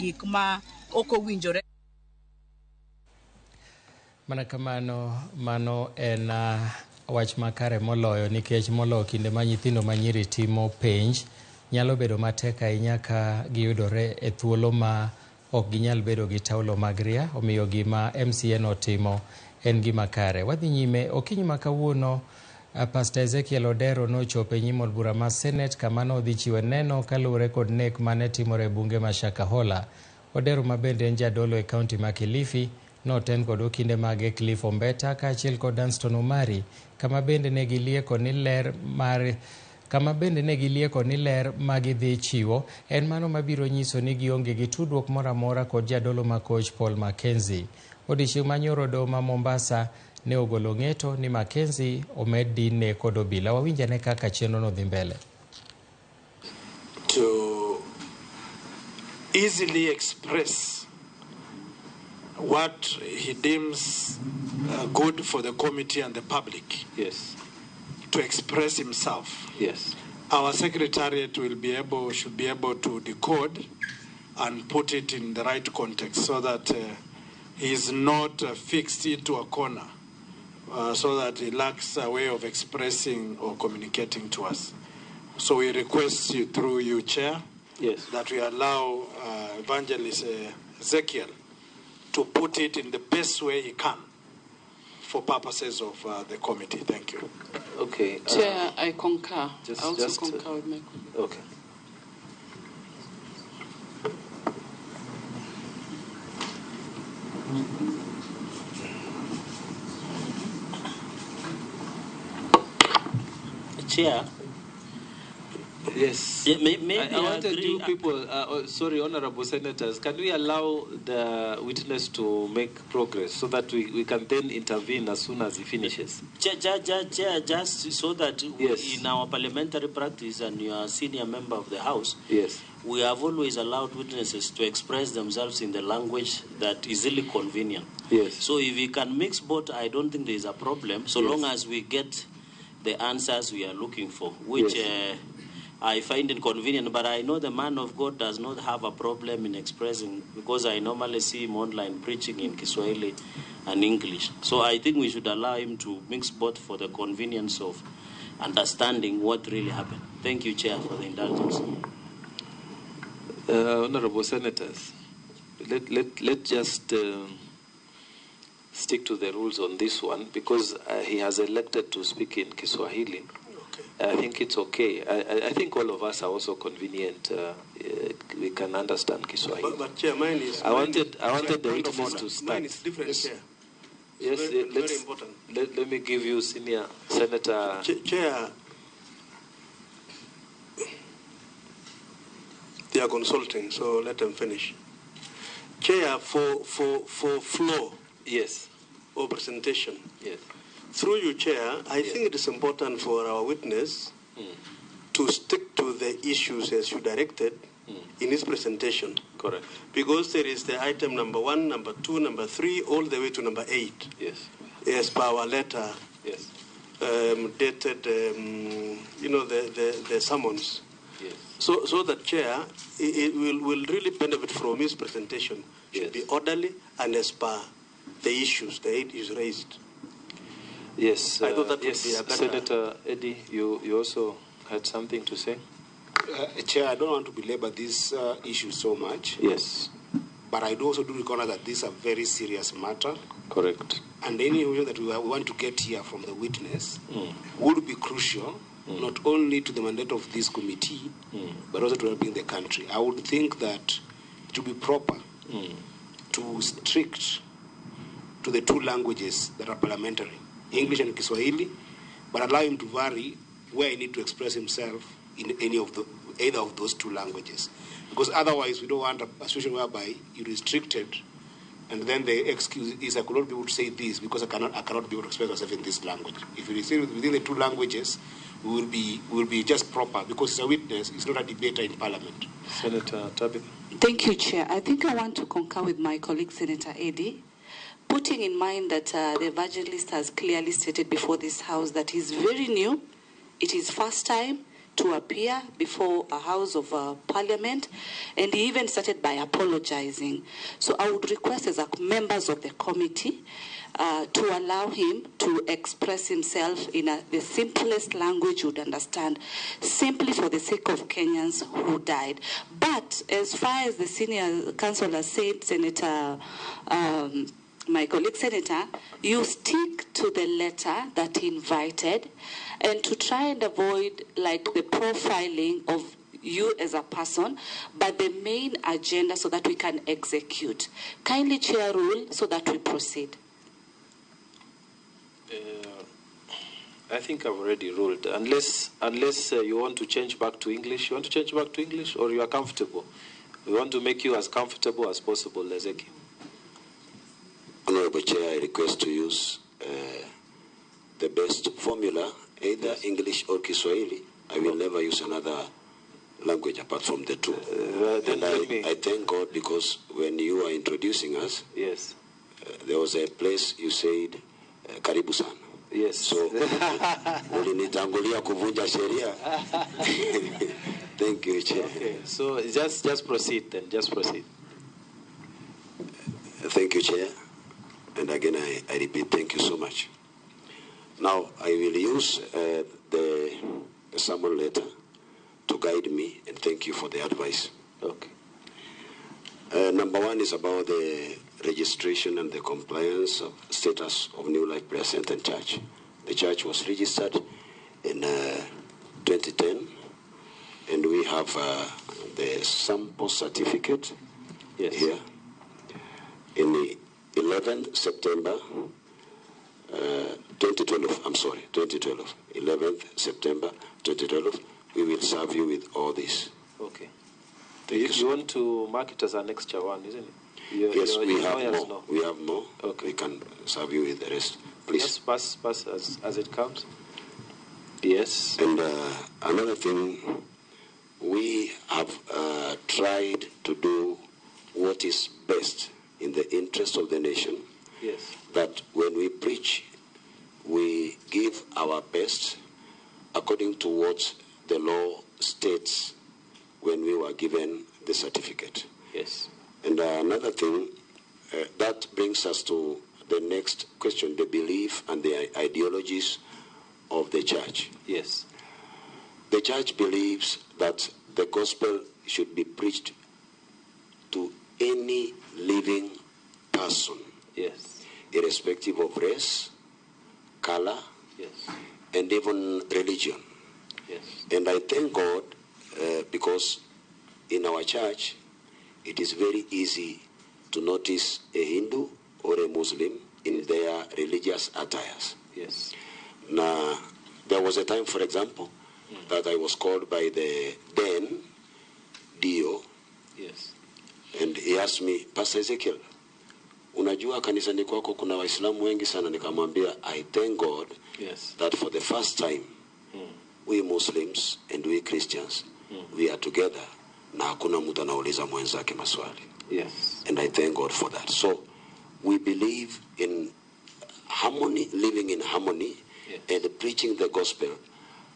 gik ma ok owinjore. Mana kamano, mano en wach makare moloyo nikech moloyo kinde ma nyithindo manyiri timo penj nyalo bedo matek ahinya ka giyudore e thuolo ma ok ginyal bedo gi taulo mag ria. Omiyo gima MCN otimo en gima kare. Wadhi nyime. Okinyi ma kawuono Pastor Ezekiel Odero nochopo e nyim od bura mar senet kama nodhi chiwo neno kaluwore kod nek mane timore e bunge ma Shakahola. Odero ma bende en jadolo e kaunti ma Kilifi noten kod okinde mage Cliff Ombeta kaachiel kod Danston Omari kama bende ne gilieko ni ler ma gidhi chiwo en mano mabiro nyiso ni gionge gi tudruok moro amora kod jadolo ma coach Paul Mackenzie. Odiechieng' manyoro doho ma Mombasa ne ogolo ng'eto ni Mackenzie omed dinne kod obila. Wawinjane kaka chenro no dhi mbele. To easily express what he deems good for the committee and the public. Yes. To express himself. Yes. Our secretariat should be able to decode and put it in the right context so that he is not fixed into a corner, so that he lacks a way of expressing or communicating to us. So we request you, through you, Chair, yes, that we allow Evangelist Ezekiel to put it in the best way he can for purposes of the committee. Thank you. Okay. Chair, I concur. Just, I also concur with my colleague. Okay. Chair. Yes. Yeah, maybe I wanted you people, honorable senators, can we allow the witness to make progress so that we can then intervene as soon as he finishes? Chair, just so that yes, in our parliamentary practice, and you are a senior member of the House, yes, we have always allowed witnesses to express themselves in the language that is really convenient. Yes. So if we can mix both, I don't think there is a problem, so yes, long as we get the answers we are looking for, which yes, I find inconvenient, but I know the man of God does not have a problem in expressing, because I normally see him online preaching in Kiswahili and English. So I think we should allow him to mix both for the convenience of understanding what really happened. Thank you, Chair, for the indulgence. Honorable senators, let just stick to the rules on this one, because he has elected to speak in Kiswahili. I think it's okay. I think all of us are also convenient. We can understand Kiswahili. But Chair, mine is... I wanted the witness to start. Mine is different, yes. Chair. Yes, very important. Let me give you Senior Senator... Chair, they are consulting, so let them finish. Chair, for flow, yes, or presentation, yes, through you, Chair, I yes, think it is important for our witness to stick to the issues as you directed in his presentation. Correct. Because there is the item number 1, number 2, number 3, all the way to number 8. Yes. As per our letter, yes, dated, the summons. Yes. So that, Chair, it will really benefit from his presentation. Should yes, be orderly and as per the issues, the 8 is raised. Yes, I thought that yes, would be a better... Senator Eddie, you also had something to say? Chair, I don't want to belabor this issue so much. Yes. But I also do recognize that this is a very serious matter. Correct. And any information that we want to get here from the witness would be crucial, not only to the mandate of this committee, but also to helping the country. I would think that it would be proper to strict to the 2 languages that are parliamentary, English and Kiswahili, but allow him to vary where he needs to express himself in either of those 2 languages. Because otherwise we don't want a situation whereby you're restricted and then the excuse is I could not be able to say this because I cannot be able to express myself in this language. If you say within the 2 languages, we will be just proper, because it's a witness, it's not a debater in Parliament. Senator Tabitha. Thank you, Chair. I think I want to concur with my colleague, Senator Eddie, putting in mind that the evangelist has clearly stated before this House that he's very new, it is first time, to appear before a House of Parliament, and he even started by apologizing. So I would request as members of the committee to allow him to express himself in the simplest language you would understand, simply for the sake of Kenyans who died. But as far as the senior councillor said, Senator, my colleague Senator, you stick to the letter that he invited, and to try and avoid like the profiling of you as a person, but the main agenda so that we can execute. Kindly chair rule so that we proceed. I think I've already ruled. Unless you want to change back to English. You want to change back to English, or you are comfortable? We want to make you as comfortable as possible, Ezekiel. Honorable Chair, I request to use the best formula, either English or Kiswahili. I will never use another language apart from the two. And I thank God, because when you were introducing us, yes, there was a place you said, Karibu sana. Yes. So, ulinitangulia kuvunja sheria. Thank you, Chair. Okay. So just proceed then. Just proceed. Thank you, Chair. And again, I repeat, thank you so much. Now, I will use the summon letter to guide me, and thank you for the advice. Okay. Number one is about the registration and the compliance of status of New Life Prayer Center Church. The church was registered in 2010, and we have the sample certificate here. In the 11th September 2012, 11th September 2012, we will serve you with all this. Okay. You want to mark it as an extra one, isn't it? Yes, we have more. No. We have more. Okay. We can serve you with the rest. Please. Yes, pass as it comes. Yes. And another thing, we have tried to do what is best in the interest of the nation. Yes. That when we preach, we give our best according to what the law states when we were given the certificate. Yes. And another thing, that brings us to the next question, the belief and the ideologies of the church. Yes. The church believes that the gospel should be preached to any living person. Yes. Irrespective of race, color, yes, and even religion. Yes. And I thank God because in our church, it is very easy to notice a Hindu or a Muslim in their religious attires. Yes. Now, there was a time, for example, that I was called by the then Dio. Yes. And he asked me, Pastor Ezekiel, unajua kanisani kwako kuna Waislamu wengi sana. Nikamwambia, I thank God, yes, that for the first time, we Muslims and we Christians, we are together. Na hakuna mtu anauliza mwenzake maswali. Yes. And I thank God for that. So we believe in harmony, living in harmony, yes, and preaching the gospel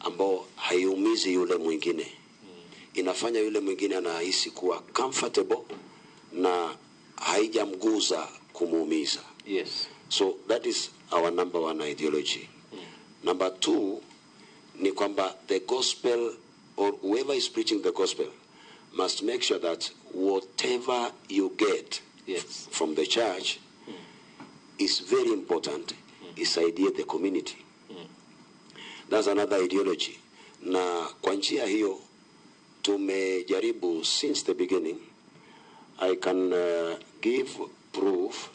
ambao haiumizi yule mwingine. Inafanya yule mwingine anahisi kuwa comfortable na haijamguza kumuumiza. Yes. So that is our number one ideology. Number two, ni kwamba the gospel, or whoever is preaching the gospel, must make sure that whatever you get, yes, from the church is very important, isaidie the community. That's another ideology. Na kwa njia hiyo tumejaribu since the beginning. I can give proof,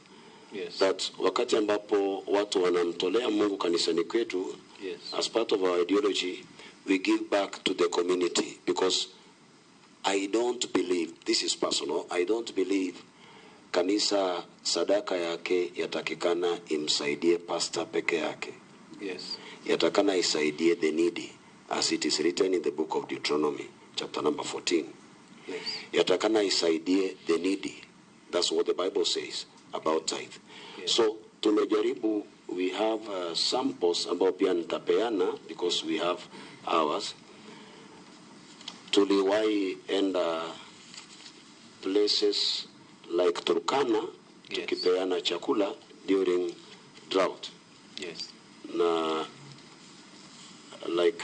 yes, that wakati ambapo watu wanamtolea Mungu kanisani kwetu, yes, as part of our ideology, we give back to the community, because I don't believe, this is personal, I don't believe kanisa sadaka yake yatakikana imsaidie pastor peke yake. Yes. Yatakana isaidie the needy, as it is written in the book of Deuteronomy, chapter number 14. Yes. Yatakana isaidie the needy. That's what the Bible says about tithe. Yes. So tumejaribu, we have samples ambao pia nitapeana, because we have ours. tuliwahi enda places like Turkana, yes, tukipeana chakula during drought. Yes. Na like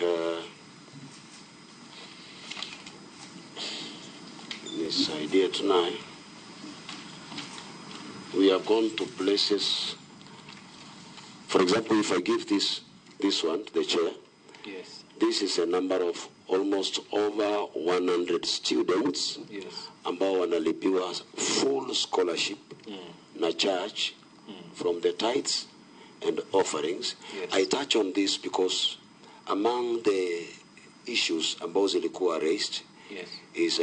this idea tonight, we have gone to places. For example, if I give this one, the chair, yes, this is a number of almost over 100 students, yes, ambao wanalipiwa full scholarship na church from the tithes and offerings. Yes. I touch on this because among the issues ambao zilikuwa raised, yes, is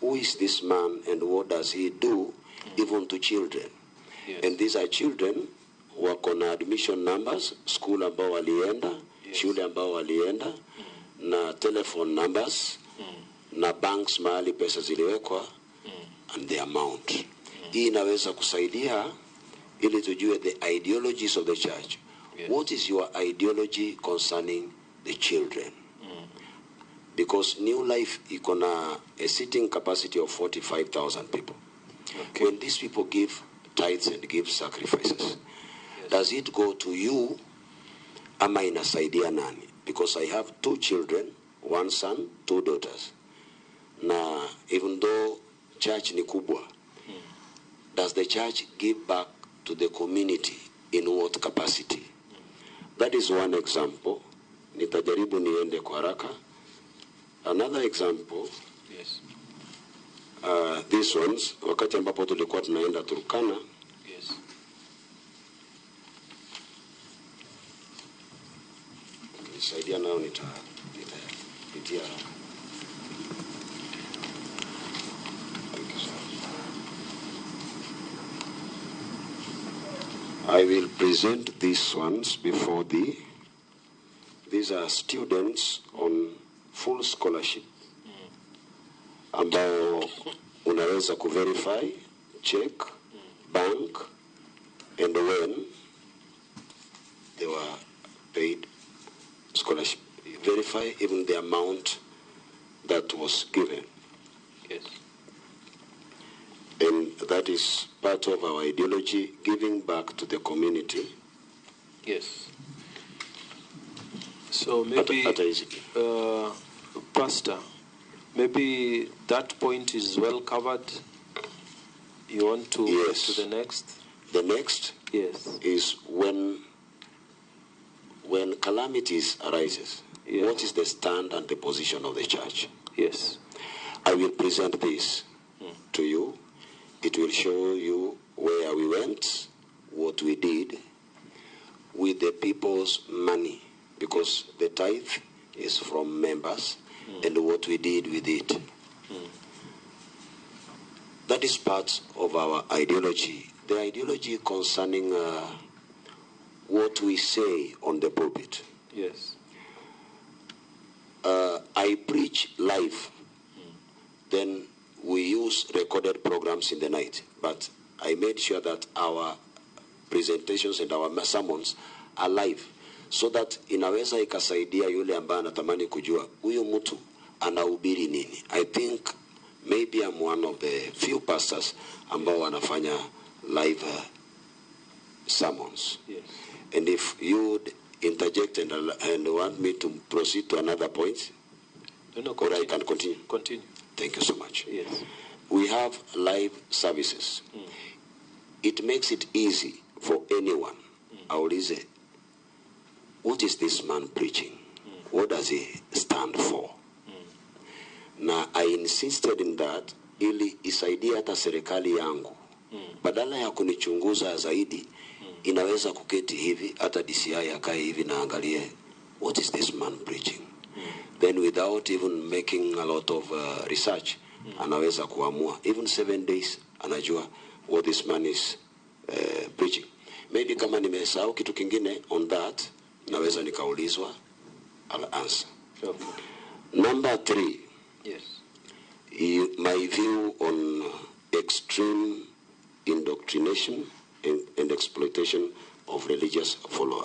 who is this man and what does he do even to children? Yes. And these are children wako na admission numbers, school ambao walienda, yes, shule ambao walienda, na telephone numbers, na banks mahali pesa ziliwekwa, and the amount. Hii inaweza kusaidia ili tujue the ideologies of the church. Yes. What is your ideology concerning the children? Because New Life iko na a seating capacity of 45,000 people. Okay. When these people give tithes and give sacrifices, yes, does it go to you ama inasaidia nani? Because I have 2 children, 1 son, 2 daughters. Na even though church ni kubwa, does the church give back to the community in what capacity? That is one example. Nitajaribu niende kwa haraka. Another example, yes, these ones, wakati ambapo tulikuwa tunaenda Turkana, yes, nisaidia nao nitapitia haraka. I will present these ones before thee. These are students on full scholarship ambao unaweza kuverify, check, bank, and when they were paid scholarship. Verify even the amount that was given. yes, And that is part of our ideology, giving back to the community. yes. So maybe, At Ezekiel. Pastor, maybe that point is well covered. You want to Yes. get to the next? The next Yes. is when calamities arises, Yes. what is the stand and the position of the church? Yes. I will present this to you. It will show you where we went, what we did with the people's money, because the tithe is from members, and what we did with it. That is part of our ideology. The ideology concerning what we say on the pulpit. Yes. I preach live. Then we use recorded programs in the night. But I made sure that our presentations and our sermons are live, so that inaweza ikasaidia yule ambaye anatamani kujua huyu mtu anahubiri nini. I think maybe I'm one of the few pastors ambao wanafanya live sermons. Yes. And if you would interject and want me to proceed to another point, No, or I can continue. Continue. Thank you so much. Yes. We have live services. It makes it easy for anyone. Aulize, what is this man preaching? What does he stand for? Na I insisted in that ili isaidie hata serikali yangu. Badala ya kunichunguza zaidi, inaweza kuketi hivi, hata DCI akae hivi na angalie, what is this man preaching? Then without even making a lot of research, anaweza kuamua. Even 7 days, anajua what this man is preaching. Maybe kama nimesahau kitu kingine on that, naweza nikaulizwa, I'll answer. Okay. Number 3. Yes. My view on extreme indoctrination and exploitation of religious followers.